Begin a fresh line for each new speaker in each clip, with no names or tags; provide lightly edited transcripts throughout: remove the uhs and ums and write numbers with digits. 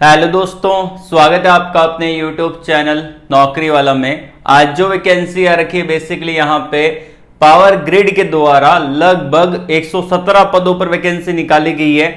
Hello दोस्तों, स्वागत है आपका अपने YouTube चैनल नौकरी वाला में। आज जो वैकेंसी आ रखी है बेसिकली यहाँ पे पावर ग्रिड के द्वारा लगभग 117 पदों पर वैकेंसी निकाली गई है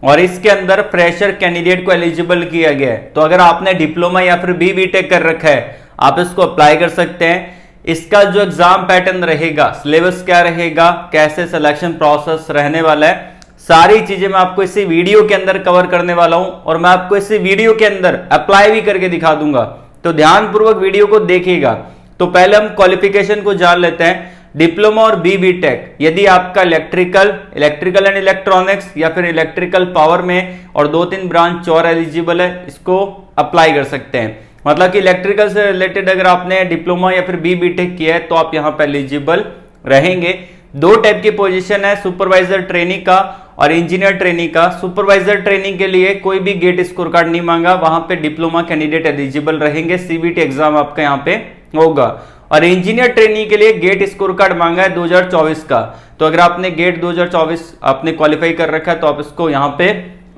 और इसके अंदर फ्रेशर कैंडिडेट को एलिजिबल किया गया है। तो अगर आपने डिप्लोमा या फिर बीटेक कर रखा है आप इसको अप्लाई कर सकते हैं। इसका जो एग्जाम पैटर्न रहेगा, सिलेबस क्या रहेगा, कैसे सिलेक्शन प्रोसेस रहने वाला है, सारी चीजें मैं आपको इसी वीडियो के अंदर कवर करने वाला हूं और मैं आपको इसी वीडियो के अंदर अप्लाई भी करके दिखा दूंगा। तो ध्यानपूर्वक वीडियो को देखिएगा। तो पहले हम क्वालिफिकेशन को जान लेते हैं। डिप्लोमा और बीटेक, यदि आपका इलेक्ट्रिकल एंड इलेक्ट्रॉनिक्स या फिर इलेक्ट्रिकल पावर में और 2-3 ब्रांच और एलिजिबल है, इसको अप्लाई कर सकते हैं। मतलब कि इलेक्ट्रिकल से रिलेटेड अगर आपने डिप्लोमा या फिर बीटेक किया है तो आप यहाँ पे एलिजिबल रहेंगे। 2 टाइप की पोजीशन है, सुपरवाइजर ट्रेनी का और इंजीनियर ट्रेनी का। सुपरवाइजर ट्रेनिंग के लिए कोई भी गेट स्कोर कार्ड नहीं मांगा, वहां पे डिप्लोमा कैंडिडेट एलिजिबल रहेंगे। सीबीटी एग्जाम आपका यहाँ पे होगा। और इंजीनियर ट्रेनिंग के लिए गेट स्कोर कार्ड मांगा है 2024 का। तो अगर आपने गेट 2024 आपने क्वालिफाई कर रखा है तो आप इसको यहाँ पे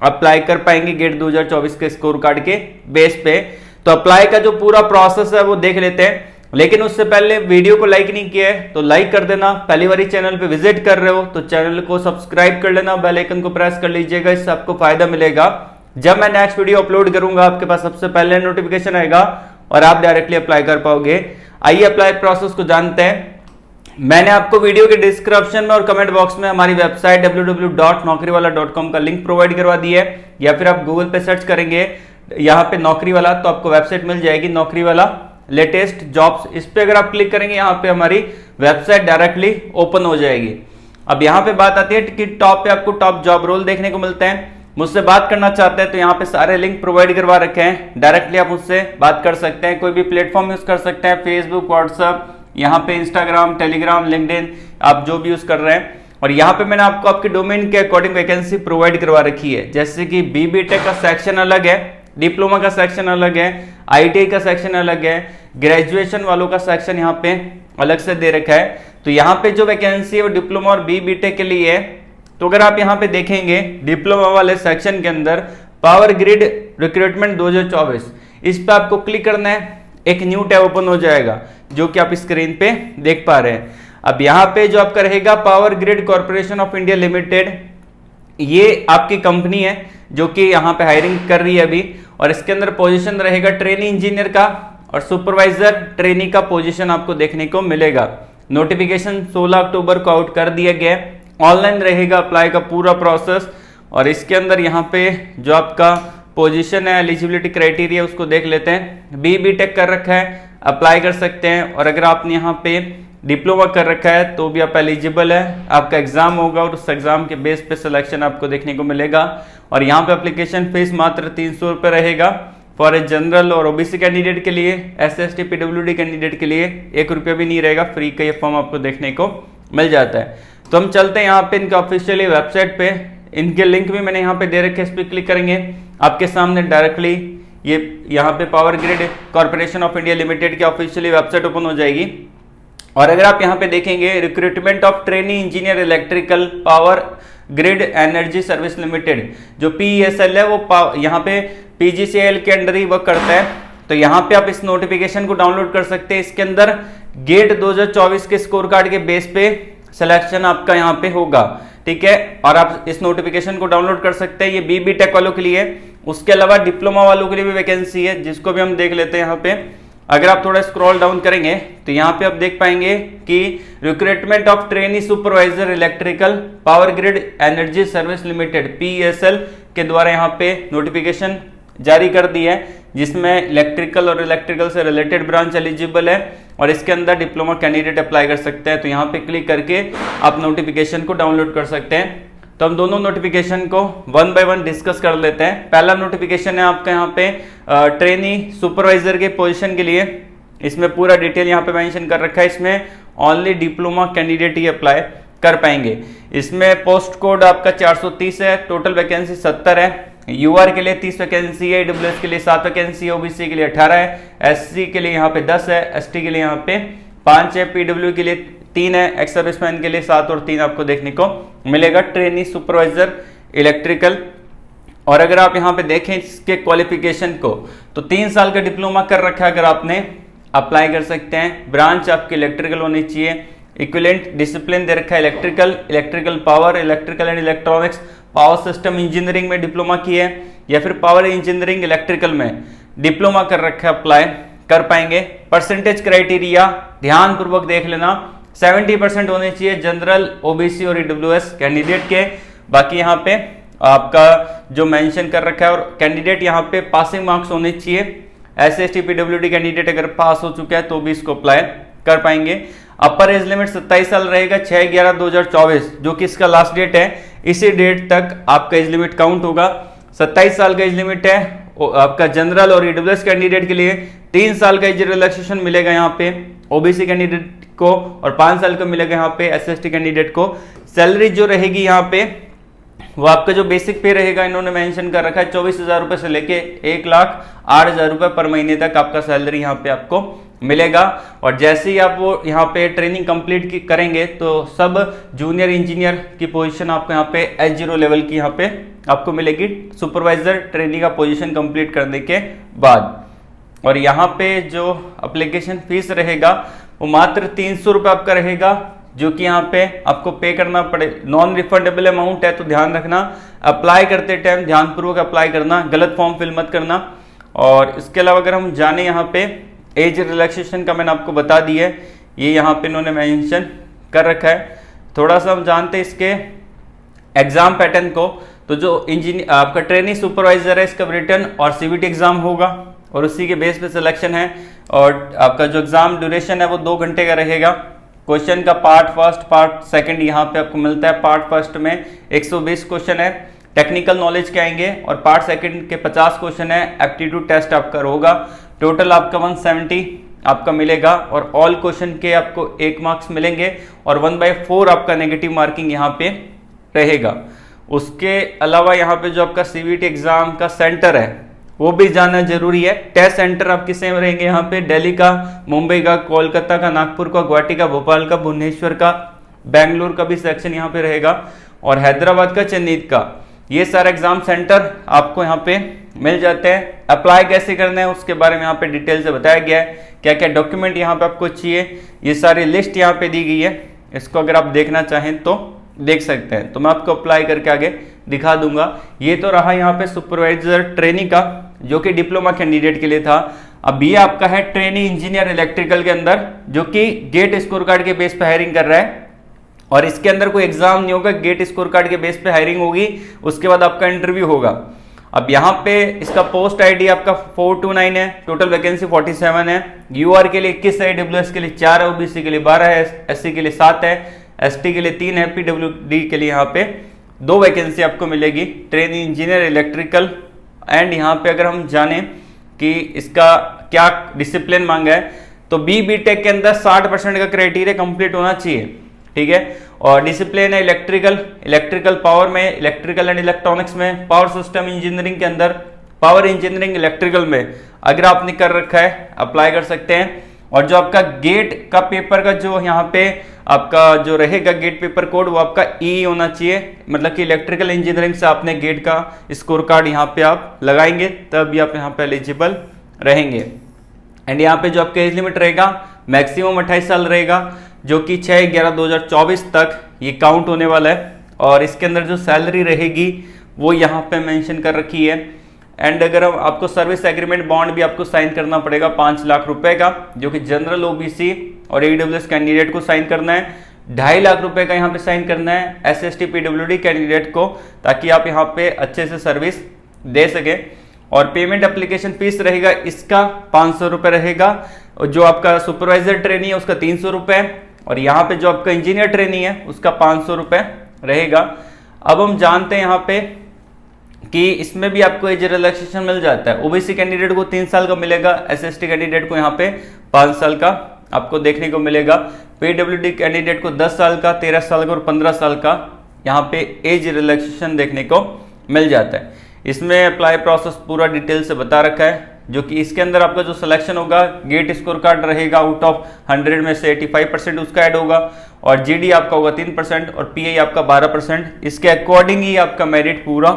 अप्लाई कर पाएंगे गेट 2024 के स्कोर कार्ड के बेस पे। तो अप्लाई का जो पूरा प्रोसेस है वो देख लेते हैं, लेकिन उससे पहले वीडियो को लाइक नहीं किया है तो लाइक कर देना। पहली बार चैनल पे विजिट कर रहे हो तो चैनल को सब्सक्राइब कर लेना, बेल आइकन को प्रेस कर लीजिएगा। इससे आपको फायदा मिलेगा। जब मैं नेक्स्ट वीडियो अपलोड करूंगा आपके पास सबसे पहले नोटिफिकेशन आएगा और आप डायरेक्टली अप्लाई कर पाओगे। आइए अप्लाई प्रोसेस को जानते हैं। मैंने आपको वीडियो के डिस्क्रिप्शन में और कमेंट बॉक्स में हमारी वेबसाइट www.naukriwala.com का लिंक प्रोवाइड करवा दी है, या फिर आप गूगल पे सर्च करेंगे यहाँ पे नौकरी वाला तो आपको वेबसाइट मिल जाएगी, नौकरी वाला लेटेस्ट जॉब्स। इस पे अगर आप क्लिक करेंगे यहाँ पे हमारी वेबसाइट डायरेक्टली ओपन हो जाएगी। अब यहाँ पे बात आती है कि टॉप पे आपको टॉप जॉब रोल देखने को मिलते हैं। मुझसे बात करना चाहते हैं तो यहाँ पे सारे लिंक प्रोवाइड करवा रखे हैं, डायरेक्टली आप मुझसे बात कर सकते हैं। कोई भी प्लेटफॉर्म यूज कर सकते हैं, फेसबुक, व्हाट्सएप, यहाँ पे इंस्टाग्राम, टेलीग्राम, लिंक्डइन, आप जो भी यूज कर रहे हैं। और यहाँ पे मैंने आपको आपके डोमेन के अकॉर्डिंग वैकेंसी प्रोवाइड करवा रखी है। जैसे कि बीटेक का सेक्शन अलग है, डिप्लोमा का सेक्शन अलग है, आईटीआई का सेक्शन अलग है, ग्रेजुएशन वालों का सेक्शन यहाँ पे अलग से दे रखा है। तो यहाँ पे जो वैकेंसी है वो डिप्लोमा और बीटेक के लिए है। तो अगर आप यहाँ पे देखेंगे डिप्लोमा वाले सेक्शन के अंदर पावर ग्रिड रिक्रूटमेंट 2024, इस पे आपको क्लिक करना है। एक न्यू टैब ओपन हो जाएगा जो कि आप स्क्रीन पे देख पा रहे हैं। अब यहाँ पे जो आपका रहेगा power grid corporation of India limited, ये आपकी कंपनी है जो कि यहाँ पे हायरिंग कर रही है अभी। और इसके अंदर पोजीशन रहेगा ट्रेनी इंजीनियर का और सुपरवाइजर ट्रेनी का पोजीशन आपको देखने को मिलेगा। नोटिफिकेशन 16 अक्टूबर को आउट कर दिया गया है। ऑनलाइन रहेगा अप्लाई का पूरा प्रोसेस। और इसके अंदर यहाँ पे जो आपका पोजीशन है, एलिजिबिलिटी क्राइटेरिया, उसको देख लेते हैं। बीटेक कर रखा है अप्लाई कर सकते हैं, और अगर आपने यहाँ पे डिप्लोमा कर रखा है तो भी आप एलिजिबल है। आपका एग्जाम होगा और उस एग्जाम के बेस पे सिलेक्शन आपको देखने को मिलेगा। और यहाँ पे एप्लीकेशन फीस मात्र 300 रुपये रहेगा फॉर ए जनरल और ओबीसी कैंडिडेट के लिए। SC/ST PWD कैंडिडेट के लिए 1 रुपया भी नहीं रहेगा, फ्री का ये फॉर्म आपको देखने को मिल जाता है। तो हम चलते हैं यहाँ पे इनके ऑफिशियली वेबसाइट पे। इनके लिंक भी मैंने यहाँ पे दे रखे, इस पर क्लिक करेंगे आपके सामने डायरेक्टली ये यहाँ पे power grid corporation of India limited की ऑफिशियली वेबसाइट ओपन हो जाएगी। और अगर आप यहाँ पे देखेंगे recruitment of trainee engineer electrical power grid energy service limited, जो PESL है वो यहाँ पे PGCIL के अंडर ही वर्क करता है। तो यहाँ पे आप इस नोटिफिकेशन को डाउनलोड कर सकते हैं। इसके अंदर गेट 2024 के स्कोर कार्ड के बेस पे सिलेक्शन आपका यहाँ पे होगा, ठीक है। और आप इस नोटिफिकेशन को डाउनलोड कर सकते हैं। ये बीटेक वालों के लिए, उसके अलावा डिप्लोमा वालों के लिए भी वैकेंसी है, जिसको भी हम देख लेते हैं यहाँ पे। अगर आप थोड़ा स्क्रॉल डाउन करेंगे तो यहाँ पे आप देख पाएंगे कि recruitment of trainee supervisor electrical power grid energy service limited PESL के द्वारा यहाँ पे नोटिफिकेशन जारी कर दी है, जिसमें इलेक्ट्रिकल और इलेक्ट्रिकल से रिलेटेड ब्रांच एलिजिबल है और इसके अंदर डिप्लोमा कैंडिडेट अप्लाई कर सकते हैं। तो यहाँ पे क्लिक करके आप नोटिफिकेशन को डाउनलोड कर सकते हैं। तो हम दोनों नोटिफिकेशन को 1 बाय 1 डिस्कस कर लेते हैं। पहला नोटिफिकेशन है आपका यहाँ पे ट्रेनी सुपरवाइजर के पोजीशन के लिए। इसमें पूरा डिटेल यहाँ पे मेंशन कर रखा है। इसमें ओनली डिप्लोमा कैंडिडेट ही अप्लाई कर पाएंगे। इसमें पोस्ट कोड आपका 430 है। टोटल वैकेंसी 70 है। UR के लिए 30 वैकेंसी है, AWS के लिए 7 वैकेंसी है, OBC के लिए 18 है, SC के लिए यहाँ पे 10 है, ST के लिए यहाँ पे 5 है, PW के लिए 3 है, एक्स सर्विसमैन के लिए 7 और 3 आपको देखने को मिलेगा। ट्रेनी सुपरवाइजर इलेक्ट्रिकल और अगर आप यहाँ पे देखें इसके क्वालिफिकेशन को, तो 3 साल का डिप्लोमा कर रखा है अगर आपने, अप्लाई कर सकते हैं। ब्रांच आपकी इलेक्ट्रिकल होनी चाहिए। इक्विवेलेंट डिसिप्लिन दे रखा है electrical power, electrical and electronics, power system engineering में डिप्लोमा किया है, या फिर पावर इंजीनियरिंग इलेक्ट्रिकल में डिप्लोमा कर रखा है, अप्लाई कर पाएंगे। परसेंटेज क्राइटेरिया ध्यान पूर्वक देख लेना, 70% होने चाहिए जनरल, ओबीसी और ईडब्ल्यूएस कैंडिडेट के। बाकी यहाँ पे आपका जो मेंशन कर रखा है, और कैंडिडेट यहाँ पे पासिंग मार्क्स होने चाहिए। SC/ST PWD कैंडिडेट अगर पास हो चुका है तो भी इसको अप्लाई कर पाएंगे। अपर एज लिमिट 27 साल रहेगा 6/11/2024, जो कि इसका लास्ट डेट है। इसी डेट तक आपका एज लिमिट काउंट होगा। 27 साल का एज लिमिट है आपका जनरल और ईडब्ल्यूएस कैंडिडेट के लिए। 3 साल का एज रिलैक्सेशन मिलेगा यहाँ पे ओबीसी कैंडिडेट को, और 5 साल का मिलेगा यहाँ पे SC/ST कैंडिडेट को। सैलरी जो रहेगी यहाँ पे वो आपका जो बेसिक पे रहेगा, इन्होंने मेंशन कर रखा है 24,000 रुपए से लेके 1,08,000 रुपए पर महीने तक आपका सैलरी यहाँ पे आपको मिलेगा। और जैसे ही आप वो यहाँ पे ट्रेनिंग कंप्लीट करेंगे तो सब जूनियर इंजीनियर की पोजीशन आपको यहाँ पे H0 लेवल की यहाँ पे आपको मिलेगी, सुपरवाइजर ट्रेनिंग का पोजीशन कंप्लीट करने के बाद। और यहाँ पे जो एप्लीकेशन फीस रहेगा वो मात्र 300 रुपये आपका रहेगा, जो कि यहाँ पे आपको पे करना पड़े। नॉन रिफंडेबल अमाउंट है, तो ध्यान रखना अप्लाई करते टाइम ध्यानपूर्वक अप्लाई करना, गलत फॉर्म फिल मत करना। और इसके अलावा अगर हम जाने यहाँ पे एज रिलैक्सेशन का, मैंने आपको बता दिया है, ये यहाँ पे इन्होंने मेंशन कर रखा है। थोड़ा सा हम जानते हैं इसके एग्जाम पैटर्न को। तो जो इंजीनियर आपका ट्रेनिंग सुपरवाइजर है, इसका रिटन और सीवीटी एग्जाम होगा, और उसी के बेस पे सिलेक्शन है। और आपका जो एग्जाम ड्यूरेशन है वो 2 घंटे का रहेगा। क्वेश्चन का पार्ट फर्स्ट पार्ट सेकंड यहाँ पे आपको मिलता है। पार्ट फर्स्ट में 120 क्वेश्चन है, टेक्निकल नॉलेज के आएंगे, और पार्ट सेकंड के 50 क्वेश्चन है, एप्टीट्यूड टेस्ट आपका होगा। टोटल आपका 170 आपका मिलेगा, और ऑल क्वेश्चन के आपको 1 मार्क्स मिलेंगे, और 1/4 आपका नेगेटिव मार्किंग यहाँ पे रहेगा। उसके अलावा यहाँ पे जो आपका सीवीटी एग्जाम का सेंटर है वो भी जानना जरूरी है। टेस्ट सेंटर आपके सेम रहेंगे यहाँ पे, दिल्ली का, मुंबई का, कोलकाता का, नागपुर का, गुवाहाटी का, भोपाल का, भुवनेश्वर का, बेंगलुरु का भी सेक्शन यहाँ पे रहेगा, और हैदराबाद का, चेन्नई का। ये सारे एग्जाम सेंटर आपको यहाँ पे मिल जाते हैं। अप्लाई कैसे करना है उसके बारे में यहाँ पे डिटेल से बताया गया है, क्या क्या डॉक्यूमेंट यहाँ पे आपको चाहिए, ये सारी लिस्ट यहाँ पे दी गई है। इसको अगर आप देखना चाहें तो देख सकते हैं, तो मैं आपको अप्लाई करके आगे दिखा दूंगा। ये तो रहा यहाँ पे सुपरवाइजर ट्रेनिंग का, जो कि डिप्लोमा कैंडिडेट के लिए था। अब ये आपका है ट्रेनिंग इंजीनियर इलेक्ट्रिकल के अंदर, जो कि गेट स्कोर कार्ड के बेस पे हायरिंग कर रहा है, और इसके अंदर कोई एग्जाम नहीं होगा, गेट स्कोर कार्ड के बेस पे हायरिंग होगी। उसके बाद आपका इंटरव्यू होगा। अब यहाँ पे इसका पोस्ट आईडी आपका 429 है, टोटल वैकेंसी 47 है। यूआर के लिए 21 है, ईडब्ल्यूएस के लिए 4 है, ओबीसी के लिए 12 है, एससी के लिए 7 है, एसटी के लिए 3 है, पीडब्ल्यूडी के लिए यहाँ पे 2 वैकेंसी आपको मिलेगी, ट्रेनिंग इंजीनियर इलेक्ट्रिकल। एंड यहाँ पे अगर हम जाने कि इसका क्या डिसिप्लिन मांगा है, तो बी.टेक के अंदर 60% का क्राइटेरिया कंप्लीट होना चाहिए, ठीक है। और डिसिप्लिन है इलेक्ट्रिकल पावर में, इलेक्ट्रिकल एंड इलेक्ट्रॉनिक्स में, पावर सिस्टम इंजीनियरिंग के अंदर, पावर इंजीनियरिंग इलेक्ट्रिकल में अगर आपने कर रखा है अप्लाई कर सकते हैं। और जो आपका गेट का पेपर का जो यहाँ पे आपका जो रहेगा गेट पेपर कोड, वो आपका ई होना चाहिए, मतलब कि इलेक्ट्रिकल इंजीनियरिंग से आपने गेट का स्कोर कार्ड यहाँ पे आप लगाएंगे, तब आप यहाँ पे एलिजिबल रहेंगे। एंड यहाँ पे जो आपका एज लिमिट रहेगा मैक्सिमम 28 साल रहेगा, जो कि 6/11/2024 तक ये काउंट होने वाला है। और इसके अंदर जो सैलरी रहेगी वो यहाँ पे मेंशन कर रखी है। एंड अगर हम आपको सर्विस एग्रीमेंट बॉन्ड भी आपको साइन करना पड़ेगा 5 लाख रुपए का, जो कि जनरल ओबीसी और ईडब्ल्यूएस कैंडिडेट को साइन करना है। 2.5 लाख रुपए का यहाँ पे साइन करना है एसएसटी पीडब्ल्यूडी कैंडिडेट को, ताकि आप यहाँ पे अच्छे से सर्विस दे सके। और पेमेंट एप्लीकेशन फीस रहेगा इसका 500 रुपये रहेगा, और जो आपका सुपरवाइजर ट्रेनिंग है उसका 300 रुपये, और यहाँ पे जो आपका इंजीनियर ट्रेनिंग है उसका 500 रुपये रहेगा। अब हम जानते हैं यहाँ पे कि इसमें भी आपको एज रिलैक्सेशन मिल जाता है। ओबीसी कैंडिडेट को 3 साल का मिलेगा, एसएसटी कैंडिडेट को यहाँ पे 5 साल का आपको देखने को मिलेगा। पीडब्ल्यूडी कैंडिडेट को 10 साल का, 13 साल का और 15 साल का यहाँ पे एज रिलैक्सेशन देखने को मिल जाता है। इसमें अप्लाई प्रोसेस पूरा डिटेल से बता रखा है, जो कि इसके अंदर आपका जो सिलेक्शन होगा गेट स्कोर कार्ड रहेगा, आउट ऑफ 100 में से 85% उसका ऐड होगा, और जीडी आपका होगा 3% और पीआई आपका 12%। इसके अकॉर्डिंग ही आपका मेरिट पूरा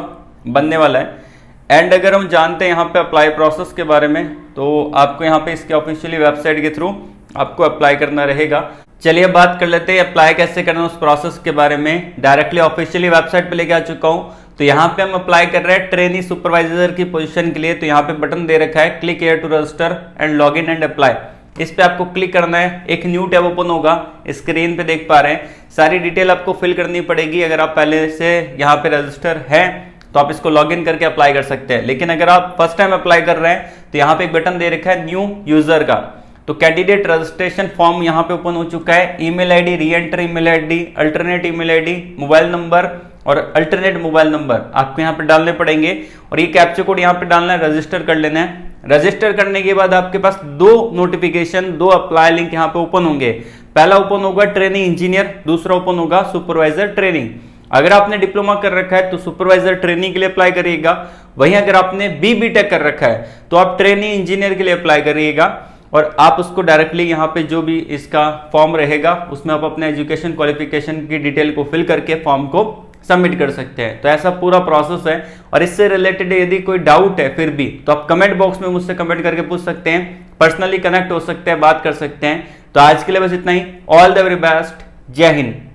बनने वाला है। एंड अगर हम जानते हैं यहाँ पे अप्लाई प्रोसेस के बारे में, तो आपको यहाँ पे इसके ऑफिशियली वेबसाइट के थ्रू आपको अप्लाई करना रहेगा। चलिए बात कर लेते हैं अप्लाई कैसे करना उस प्रोसेस के बारे में। डायरेक्टली ऑफिशियली वेबसाइट पे लेके आ चुका हूँ। तो यहाँ पे हम अप्लाई कर रहे हैं ट्रेनी सुपरवाइजर की पोजीशन के लिए। तो यहाँ पे बटन दे रखा है click here to register and log in and apply. इस पे आपको क्लिक करना है, एक न्यू टैब ओपन होगा। स्क्रीन पे देख पा रहे हैं सारी डिटेल आपको फिल करनी पड़ेगी। अगर आप पहले से यहाँ पे रजिस्टर है तो आप इसको लॉग इन करके अप्लाई कर सकते हैं, लेकिन अगर आप फर्स्ट टाइम अप्लाई कर रहे हैं तो यहाँ पे एक बटन दे रखा है न्यू यूजर का। तो कैंडिडेट रजिस्ट्रेशन फॉर्म यहाँ पे ओपन हो चुका है। ईमेल आईडी, री enter email ID, alternate email ID, mobile number और अल्टरनेट मोबाइल नंबर आपको यहाँ पे डालने पड़ेंगे और ये कैप्चा कोड यहाँ पे डालना है, रजिस्टर कर लेना है। रजिस्टर करने के बाद आपके पास दो नोटिफिकेशन, दो अप्लाई लिंक यहाँ पे ओपन होंगे। पहला ओपन होगा ट्रेनिंग इंजीनियर, दूसरा ओपन होगा सुपरवाइजर ट्रेनिंग। अगर आपने डिप्लोमा कर रखा है तो सुपरवाइजर ट्रेनिंग के लिए अप्लाई करिएगा। वहीं अगर आपने BBTech कर रखा है तो आप ट्रेनिंग इंजीनियर के लिए अप्लाई करिएगा और आप उसको डायरेक्टली यहाँ पे जो भी इसका फॉर्म रहेगा उसमें आप अपने एजुकेशन क्वालिफिकेशन की डिटेल को फिल करके फॉर्म को सबमिट कर सकते हैं। तो ऐसा पूरा प्रोसेस है और इससे रिलेटेड यदि कोई डाउट है फिर भी तो आप कमेंट बॉक्स में मुझसे कमेंट करके पूछ सकते हैं, पर्सनली कनेक्ट हो सकते हैं, बात कर सकते हैं। तो आज के लिए बस इतना ही। ऑल द वेरी बेस्ट, जय हिंद।